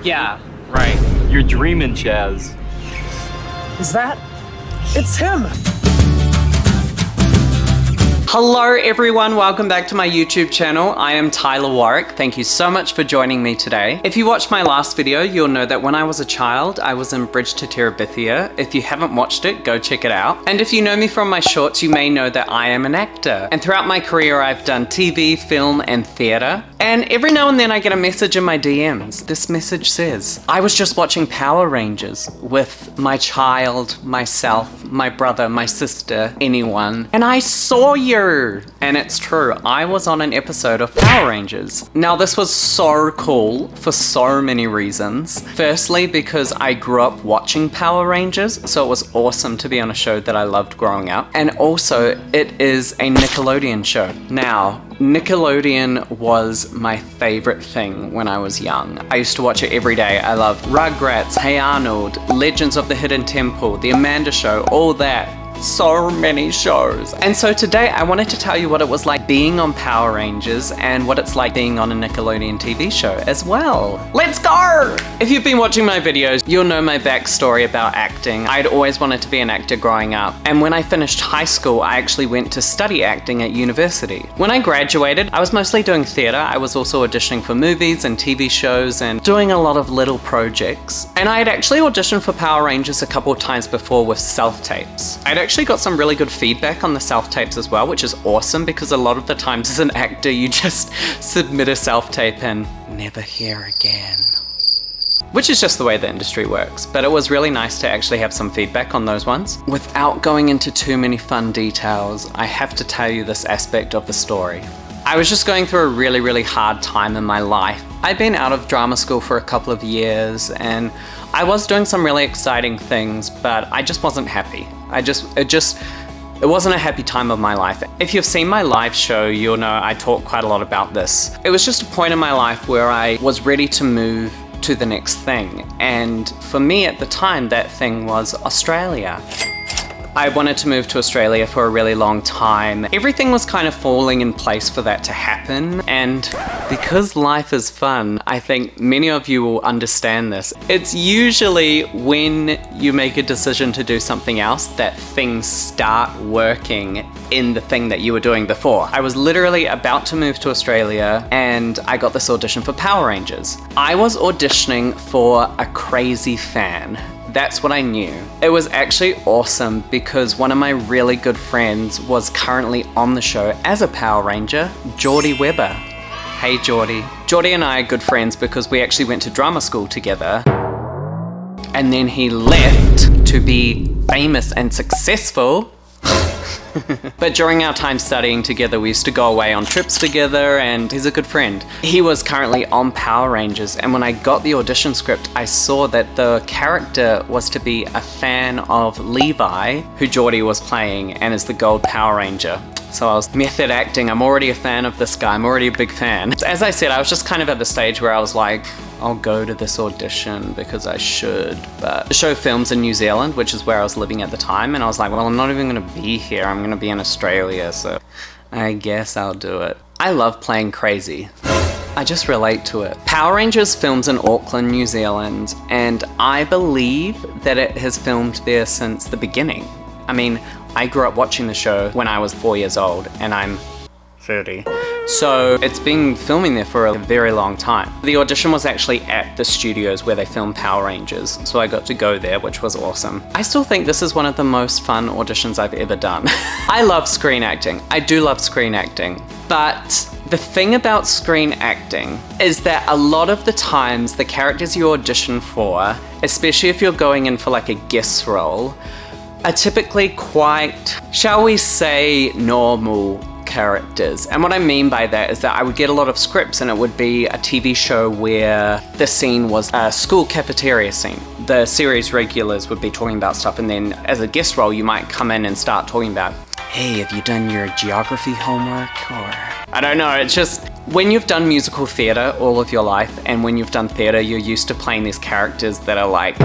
Yeah, right. You're dreaming, Chaz. Is that? It's him! Hello everyone, welcome back to my YouTube channel. I am Tyler Warwick. Thank you so much for joining me today. If you watched my last video, you'll know that when I was a child, I was in Bridge to Terabithia. If you haven't watched it, go check it out. And if you know me from my shorts, you may know that I am an actor. And throughout my career, I've done TV, film, and theater. And every now and then I get a message in my DMs. This message says, I was just watching Power Rangers with my child, myself, my brother, my sister, anyone, and I saw you. And it's true, I was on an episode of Power Rangers. Now this was so cool for so many reasons. Firstly, because I grew up watching Power Rangers, so it was awesome to be on a show that I loved growing up. And also, it is a Nickelodeon show. Now, Nickelodeon was my favorite thing when I was young. I used to watch it every day. I loved Rugrats, Hey Arnold, Legends of the Hidden Temple, The Amanda Show, all that. So many shows. And so today I wanted to tell you what it was like being on Power Rangers and what it's like being on a Nickelodeon TV show as well. Let's go! If you've been watching my videos, you'll know my backstory about acting. I'd always wanted to be an actor growing up. And when I finished high school, I actually went to study acting at university. When I graduated, I was mostly doing theater. I was also auditioning for movies and TV shows and doing a lot of little projects. And I had actually auditioned for Power Rangers a couple of times before with self-tapes. I'd actually got some really good feedback on the self-tapes as well, which is awesome because a lot of the times as an actor you just submit a self-tape and never hear again. Which is just the way the industry works, but it was really nice to actually have some feedback on those ones. Without going into too many fun details, I have to tell you this aspect of the story. I was just going through a really hard time in my life. I'd been out of drama school for a couple of years and I was doing some really exciting things, but I just wasn't happy. It wasn't a happy time of my life. If you've seen my live show, you'll know I talk quite a lot about this. It was just a point in my life where I was ready to move to the next thing. And for me at the time, that thing was Australia. I wanted to move to Australia for a really long time. Everything was kind of falling in place for that to happen, and because life is fun, I think many of you will understand this. It's usually when you make a decision to do something else that things start working in the thing that you were doing before. I was literally about to move to Australia and I got this audition for Power Rangers. I was auditioning for a crazy fan. That's what I knew. It was actually awesome because one of my really good friends was currently on the show as a Power Ranger, Geordie Webber. Hey Geordie. Geordie and I are good friends because we actually went to drama school together. And then he left to be famous and successful. But during our time studying together, we used to go away on trips together and he's a good friend. He was currently on Power Rangers, and when I got the audition script, I saw that the character was to be a fan of Levi, who Geordie was playing and is the Gold Power Ranger. So I was method acting, I'm already a fan of this guy, I'm already a big fan. As I said, I was just kind of at the stage where I was like, I'll go to this audition because I should, but the show films in New Zealand, which is where I was living at the time, and I was like, well, I'm not even gonna be here, I'm gonna be in Australia, so I guess I'll do it. I love playing crazy. I just relate to it. Power Rangers films in Auckland, New Zealand, and I believe that it has filmed there since the beginning. I mean, I grew up watching the show when I was 4 years old, and I'm 30. So it's been filming there for a very long time. The audition was actually at the studios where they filmed Power Rangers, so I got to go there, which was awesome. I still think this is one of the most fun auditions I've ever done. I love screen acting. I do love screen acting, but the thing about screen acting is that a lot of the times the characters you audition for, especially if you're going in for like a guest role, are typically quite, shall we say, normal characters. And what I mean by that is that I would get a lot of scripts and it would be a TV show where the scene was a school cafeteria scene. The series regulars would be talking about stuff, and then as a guest role you might come in and start talking about, hey, have you done your geography homework? Or I don't know, it's just when you've done musical theater all of your life, and when you've done theater, you're used to playing these characters that are like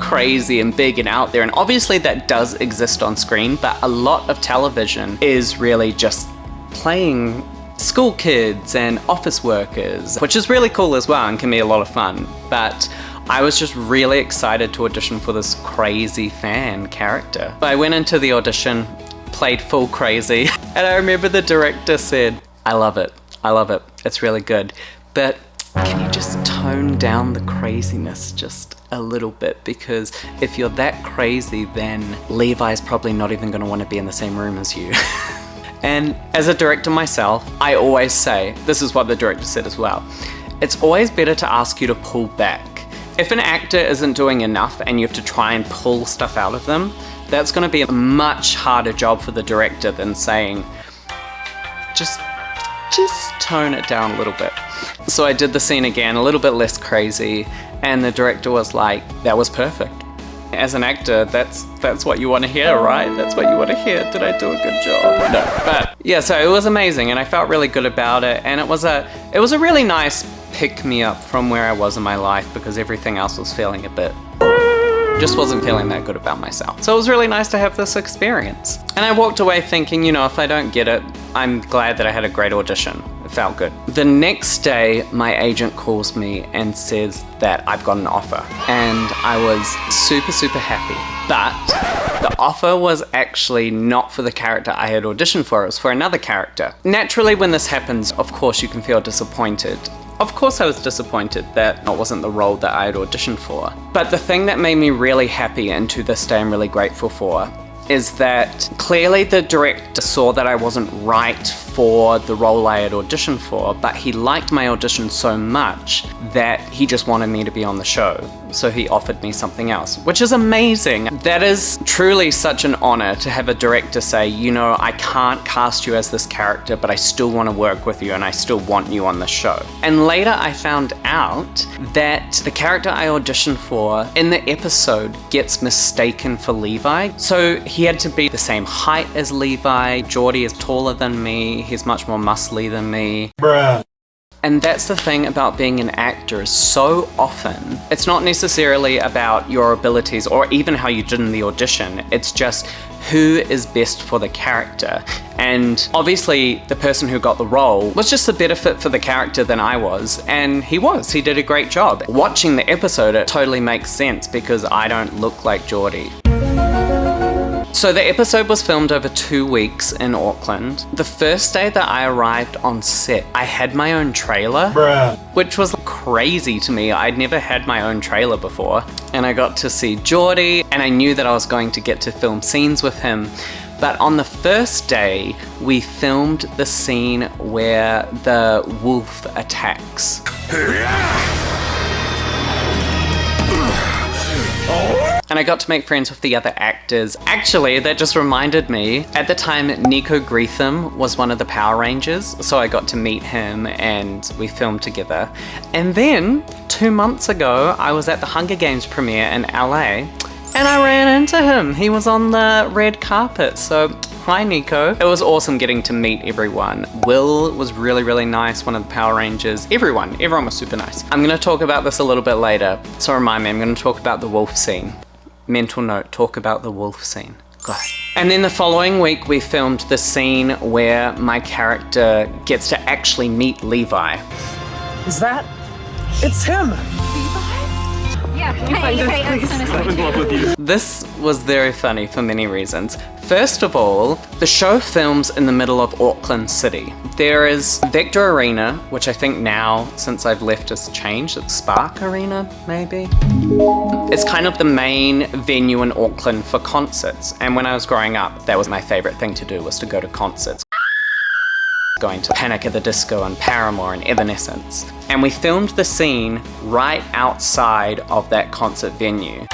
crazy and big and out there, and obviously that does exist on screen, but a lot of television is really just playing school kids and office workers, which is really cool as well and can be a lot of fun. But I was just really excited to audition for this crazy fan character. I went into the audition, played full crazy, and I remember the director said, I love it, it's really good, but can you just tone down the craziness just a little bit? Because if you're that crazy, then Levi's probably not even going to want to be in the same room as you. And as a director myself, I always say, this is what the director said as well, it's always better to ask you to pull back. If an actor isn't doing enough and you have to try and pull stuff out of them, that's going to be a much harder job for the director than saying, just tone it down a little bit. So I did the scene again, a little bit less crazy, and the director was like, that was perfect. As an actor, that's what you want to hear, right? That's what you want to hear. Did I do a good job? No, but yeah, so it was amazing, and I felt really good about it, and it was a really nice pick-me-up from where I was in my life, because everything else was feeling a bit, just wasn't feeling that good about myself. So it was really nice to have this experience. And I walked away thinking, you know, if I don't get it, I'm glad that I had a great audition. It felt good. The next day, my agent calls me and says that I've got an offer. And I was super, super happy. But the offer was actually not for the character I had auditioned for, it was for another character. Naturally, when this happens, of course you can feel disappointed. Of course I was disappointed that it wasn't the role that I had auditioned for. But the thing that made me really happy, and to this day I'm really grateful for, is that clearly the director saw that I wasn't right for the role I had auditioned for, but he liked my audition so much that he just wanted me to be on the show. So he offered me something else, which is amazing. That is truly such an honor to have a director say, you know, I can't cast you as this character, but I still want to work with you and I still want you on the show. And later I found out that the character I auditioned for in the episode gets mistaken for Levi. So he had to be the same height as Levi. Geordie is taller than me. He's much more muscly than me. Bruh. And that's the thing about being an actor, is so often it's not necessarily about your abilities or even how you did in the audition. It's just who is best for the character. And obviously the person who got the role was just a better fit for the character than I was, and he did a great job. Watching the episode, it totally makes sense because I don't look like Geordie. So the episode was filmed over 2 weeks in Auckland. The first day that I arrived on set, I had my own trailer, which was crazy to me. I'd never had my own trailer before. And I got to see Geordie, and I knew that I was going to get to film scenes with him. But on the first day, we filmed the scene where the wolf attacks. And I got to make friends with the other actors. Actually, that just reminded me, at the time, Nico Greetham was one of the Power Rangers, so I got to meet him and we filmed together. And then, 2 months ago, I was at the Hunger Games premiere in LA, and I ran into him. He was on the red carpet, so hi Nico. It was awesome getting to meet everyone. Will was really, really nice, one of the Power Rangers. Everyone was super nice. I'm gonna talk about this a little bit later, so remind me, I'm gonna talk about the wolf scene. Mental note, talk about the wolf scene. Go ahead. And then the following week, we filmed the scene where my character gets to actually meet Levi. Is that? It's him! This was very funny for many reasons. First of all, the show films in the middle of Auckland City. There is Vector Arena, which I think now, since I've left, has changed. It's Spark Arena, maybe? It's kind of the main venue in Auckland for concerts. And when I was growing up, that was my favorite thing to do, was to go to concerts. Going to Panic at the Disco and Paramore and Evanescence. And we filmed the scene right outside of that concert venue.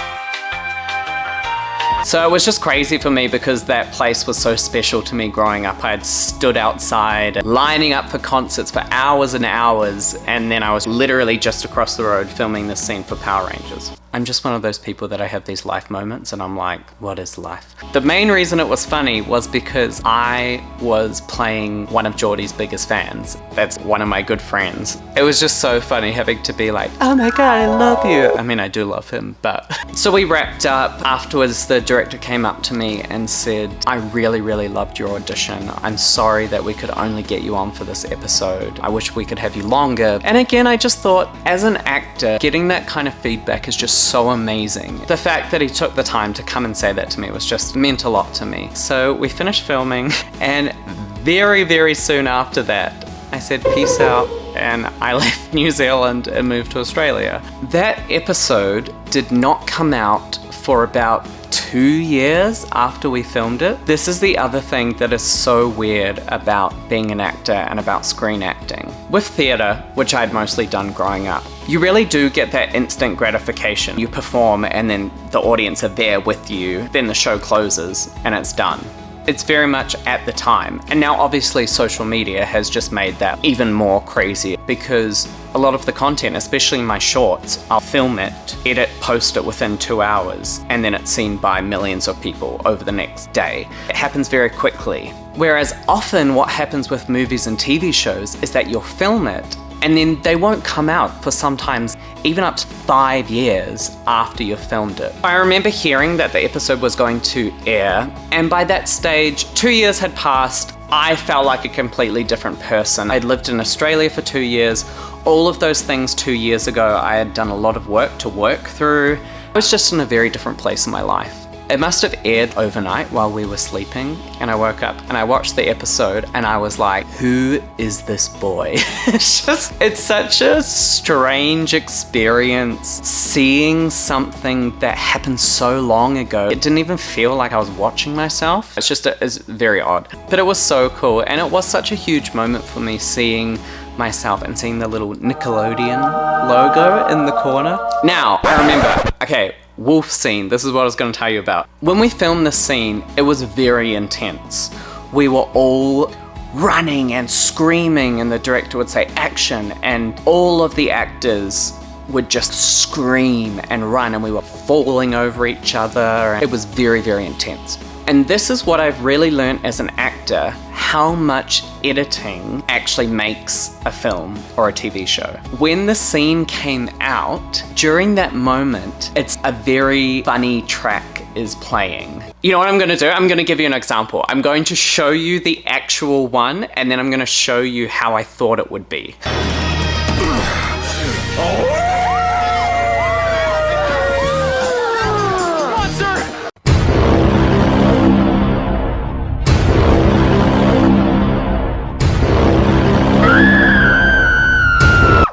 So it was just crazy for me because that place was so special to me growing up. I had stood outside lining up for concerts for hours and hours, and then I was literally just across the road filming this scene for Power Rangers. I'm just one of those people that I have these life moments and I'm like, what is life? The main reason it was funny was because I was playing one of Geordie's biggest fans. That's one of my good friends. It was just so funny having to be like, oh my God, I love you. I mean, I do love him, but. So we wrapped up. Afterwards, the director came up to me and said, I really, really loved your audition. I'm sorry that we could only get you on for this episode. I wish we could have you longer. And again, I just thought, as an actor, getting that kind of feedback is just so amazing. The fact that he took the time to come and say that to me was just meant a lot to me. So we finished filming, and very, very soon after that, I said peace out, and I left New Zealand and moved to Australia. That episode did not come out for about 2 years after we filmed it. This is the other thing that is so weird about being an actor and about screen acting. With theatre, which I'd mostly done growing up, you really do get that instant gratification. You perform and then the audience are there with you, then the show closes and it's done. It's very much at the time. And now obviously social media has just made that even more crazy, because a lot of the content, especially my shorts, I'll film it, edit, post it within 2 hours, and then it's seen by millions of people over the next day. It happens very quickly. Whereas often what happens with movies and TV shows is that you'll film it and then they won't come out for sometimes even up to 5 years after you've filmed it. I remember hearing that the episode was going to air, and by that stage, 2 years had passed. I felt like a completely different person. I'd lived in Australia for 2 years. All of those things 2 years ago, I had done a lot of work to work through. I was just in a very different place in my life. It must have aired overnight while we were sleeping, and I woke up and I watched the episode and I was like, who is this boy? It's such a strange experience seeing something that happened so long ago. It didn't even feel like I was watching myself. It's very odd, but it was so cool, and it was such a huge moment for me seeing myself and seeing the little Nickelodeon logo in the corner. Now, I remember, okay, wolf scene, this is what I was going to tell you about. When we filmed this scene, it was very intense. We were all running and screaming, and the director would say action, and all of the actors would just scream and run, and we were falling over each other. It was very, very intense. And this is what I've really learned as an actor, how much editing actually makes a film or a TV show. When the scene came out, during that moment, it's a very funny track is playing. You know what I'm gonna do? I'm gonna give you an example. I'm going to show you the actual one, and then I'm gonna show you how I thought it would be.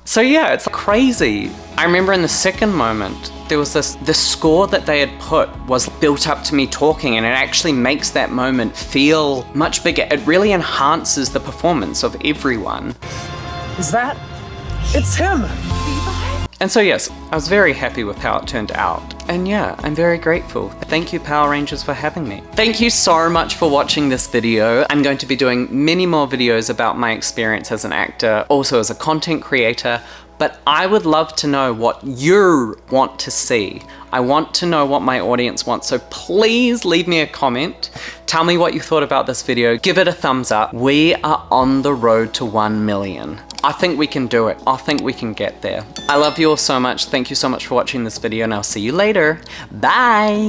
So yeah, it's crazy. I remember in the second moment, there was the score that they had put was built up to me talking, and it actually makes that moment feel much bigger. It really enhances the performance of everyone. Is that? It's him! And so yes, I was very happy with how it turned out. And yeah, I'm very grateful. Thank you, Power Rangers, for having me. Thank you so much for watching this video. I'm going to be doing many more videos about my experience as an actor, also as a content creator, but I would love to know what you want to see. I want to know what my audience wants, so please leave me a comment. Tell me what you thought about this video. Give it a thumbs up. We are on the road to 1 million. I think we can do it. I think we can get there. I love you all so much. Thank you so much for watching this video, and I'll see you later. Bye.